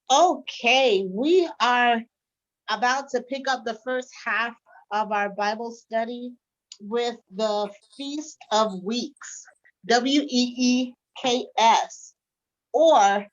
Okay, we are about to pick up the first half of our Bible study with the Feast of Weeks, Weeks, or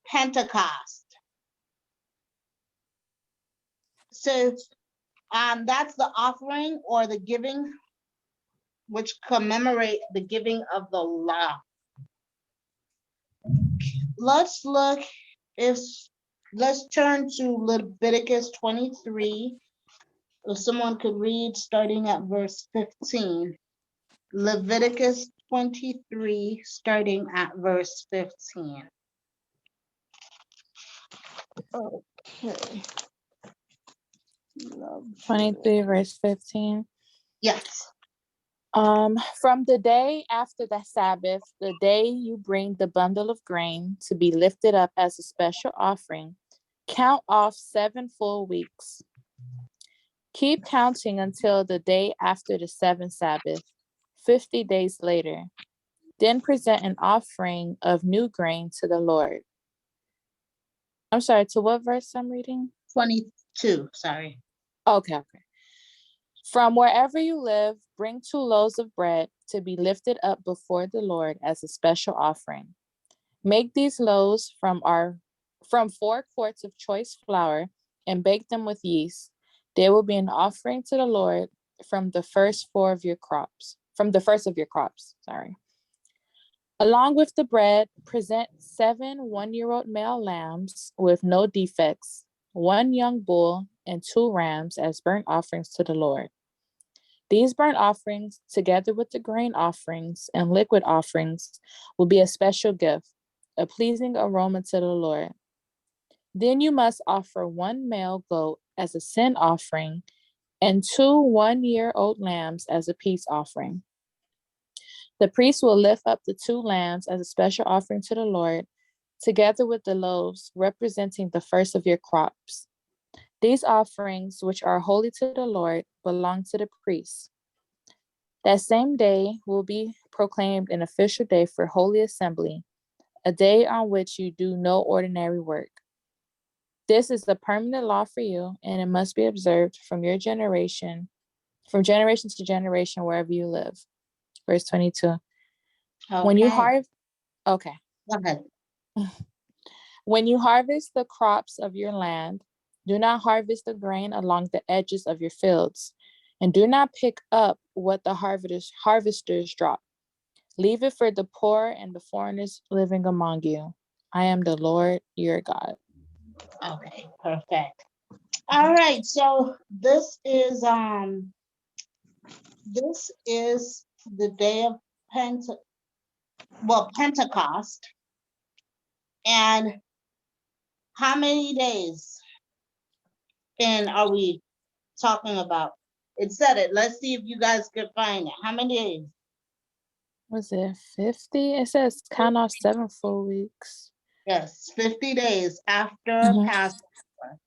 Pentecost. So that's the offering or the giving, which commemorate the giving of the law. Let's turn to Leviticus 23. If someone could read starting at verse 15. Leviticus 23, starting at verse 15. Okay. 23 verse 15. Yes. From the day after the Sabbath, the day you bring the bundle of grain to be lifted up as a special offering, count off 7 full weeks. Keep counting until the day after the 7th Sabbath, 50 days later. Then present an offering of new grain to the Lord. I'm sorry, to what verse I'm reading? 22, sorry. Okay. From wherever you live, bring 2 loaves of bread to be lifted up before the Lord as a special offering. Make these loaves from 4 quarts of choice flour and bake them with yeast. They will be an offering to the Lord from the first of your crops. Along with the bread, present 7 one-year-old male lambs with no defects, 1 young bull, and 2 rams as burnt offerings to the Lord. These burnt offerings, together with the grain offerings and liquid offerings, will be a special gift, a pleasing aroma to the Lord. Then you must offer 1 male goat as a sin offering and 2 one-year-old lambs as a peace offering. The priest will lift up the 2 lambs as a special offering to the Lord, together with the loaves representing the first of your crops. These offerings, which are holy to the Lord, belong to the priests. That same day will be proclaimed an official day for Holy Assembly, a day on which you do no ordinary work. This is a permanent law for you, and it must be observed from generation to generation, wherever you live. Verse 22. Okay. When you harvest, okay. Go ahead. When you harvest the crops of your land, do not harvest the grain along the edges of your fields, and do not pick up what the harvesters drop. Leave it for the poor and the foreigners living among you. I am the Lord your God. Okay, perfect. All right, so this is the day of Pentecost. And how many days are we talking about? It said it. Let's see if you guys could find it. How many days? Was it 50? It says count off 7 full weeks. Yes, 50 days after Passover.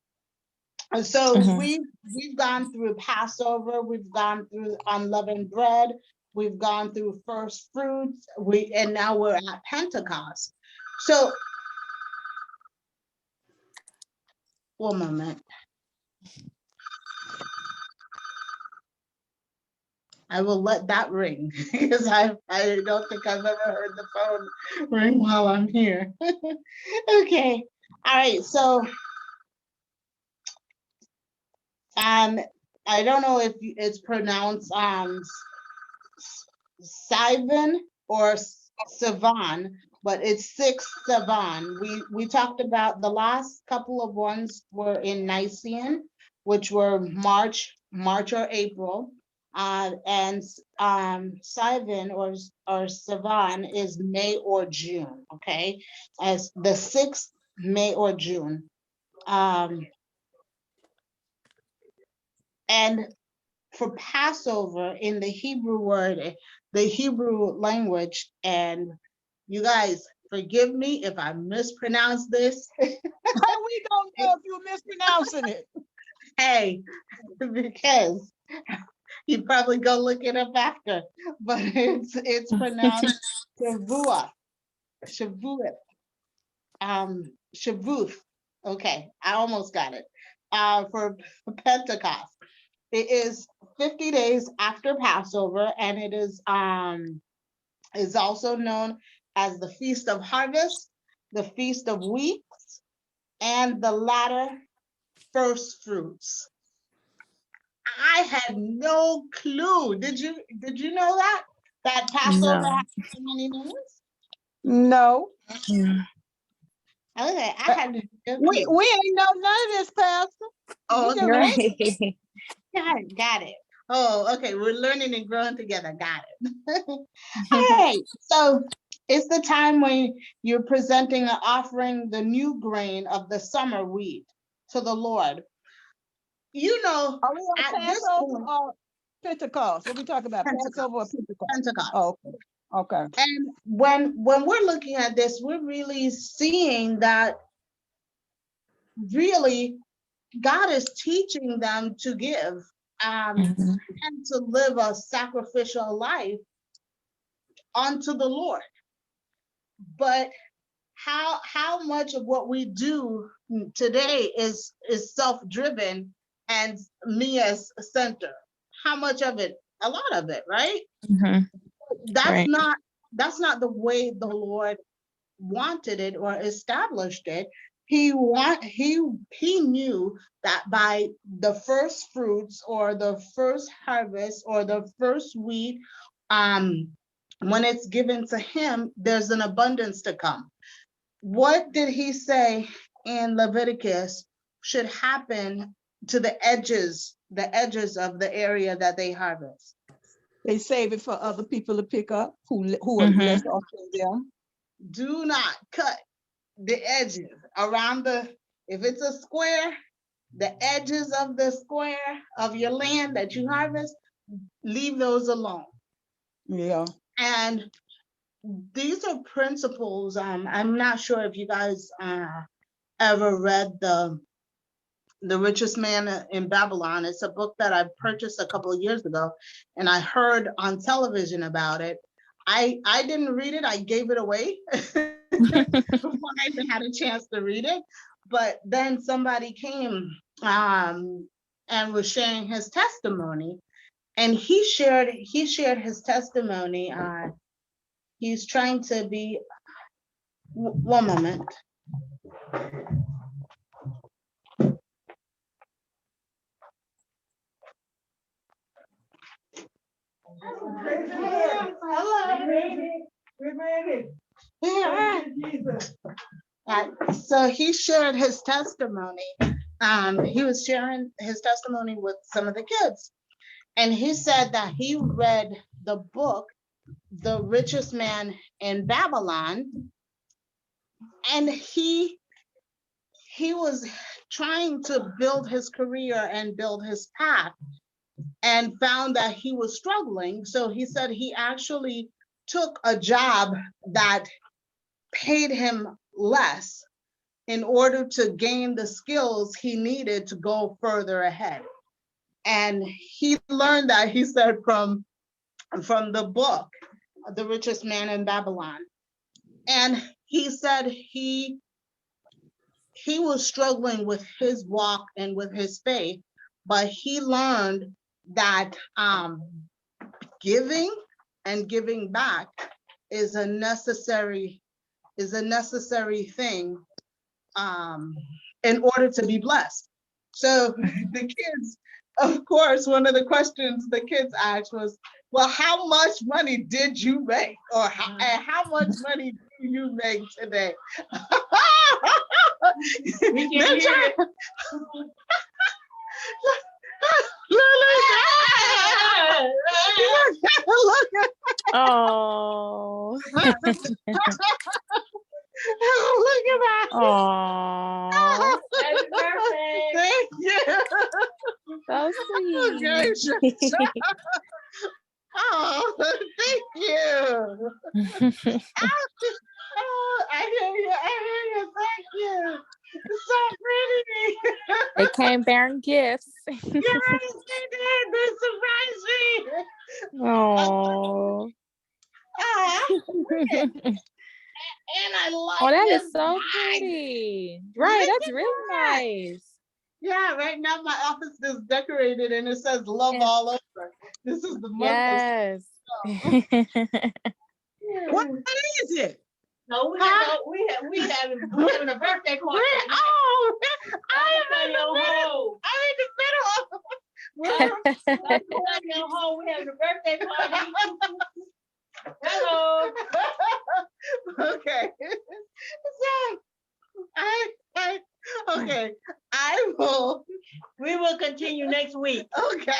And so we've gone through Passover, we've gone through unleavened bread, we've gone through first fruits, and now we're at Pentecost. So, one moment. I will let that ring because I don't think I've ever heard the phone ring while I'm here. Okay. All right. So I don't know if it's pronounced Sivan or Sivan, but it's 6 Sivan. We talked about the last couple of ones were in Nicene, which were March or April. And Sivan or Sivan is May or June, okay? As the 6th May or June. And for Passover in the Hebrew language, and you guys forgive me if I mispronounce this. We don't know if you're mispronouncing it. Hey, because you probably go look it up after, but it's pronounced Shavuot. Shavuot. Shavuot. Okay, I almost got it. For Pentecost. It is 50 days after Passover, and it is also known as the Feast of Harvest, the Feast of Weeks, and the latter first fruits. I had no clue. Did you know that? That Passover No. has so many names? No, Mm. Okay, I had no we clue. ain't know none of this, Pastor. Oh, We just okay. Right. Got it. Oh, okay. We're learning and growing together. Got it. All right. So it's the time when you're presenting an offering, the new grain of the summer wheat to the Lord. You know, Are we on at this Passover point, or Pentecost? What we talking about? Passover or Pentecost, Pentecost? Pentecost. Oh, okay. And when we're looking at this, we're really seeing that really God is teaching them to give Mhm. and to live a sacrificial life unto the Lord. But how much of what we do today is self-driven and me as a center? How much of it? A lot of it, right? Mhm. That's Right. not the way the Lord wanted it or established it. He knew that by the first fruits or the first harvest or the first wheat, when it's given to him, there's an abundance to come. What did he say in Leviticus should happen to the edges of the area that they harvest? They save it for other people to pick up who are Mhm. less off than them. Do not cut the edges around if it's a square, the edges of the square of your land that you harvest, leave those alone. Yeah. And these are principles. I'm not sure if you guys ever read the Richest Man in Babylon. It's a book that I purchased a couple of years ago, and I heard on television about it. I didn't read it. I gave it away before I even had a chance to read it. But then somebody came and was sharing his testimony, and he shared his testimony. He's trying to be. One moment. So he shared his testimony. He was sharing his testimony with some of the kids. And he said that he read the book, The Richest Man in Babylon, and he was trying to build his career and build his path and found that he was struggling. So he said he actually took a job that paid him less in order to gain the skills he needed to go further ahead. And he learned that, he said, from the book, The Richest Man in Babylon. And he said he was struggling with his walk and with his faith, but he learned that giving and giving back is a necessary thing in order to be blessed. So the kids, of course, one of the questions the kids asked was, well, how much money did you make? Or how much money do you make today? They're trying. Oh. Look at that. Oh. Thank you. So Okay, sweet. oh, thank you. Oh, I hear you. Thank you. It's so pretty. They came bearing gifts. Yes, they did. They surprised me. Oh. And I like Oh, that this is so bag. pretty. Right, Look that's at really that. nice. Yeah, right now my office is decorated and it says love Yeah. all over. This is the month Yes. What is it? No, we Huh? we having a birthday party. Oh, I'm in the Yo middle. ho! I'm in the middle. Yo ho! We having a birthday party. Hello. Okay. So okay. I will. We will continue next week. Okay.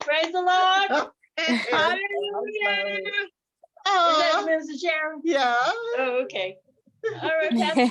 Praise the Lord. Okay. Hallelujah. Is that Oh, Minister Sharon? yeah. Oh, okay. All right, Pastor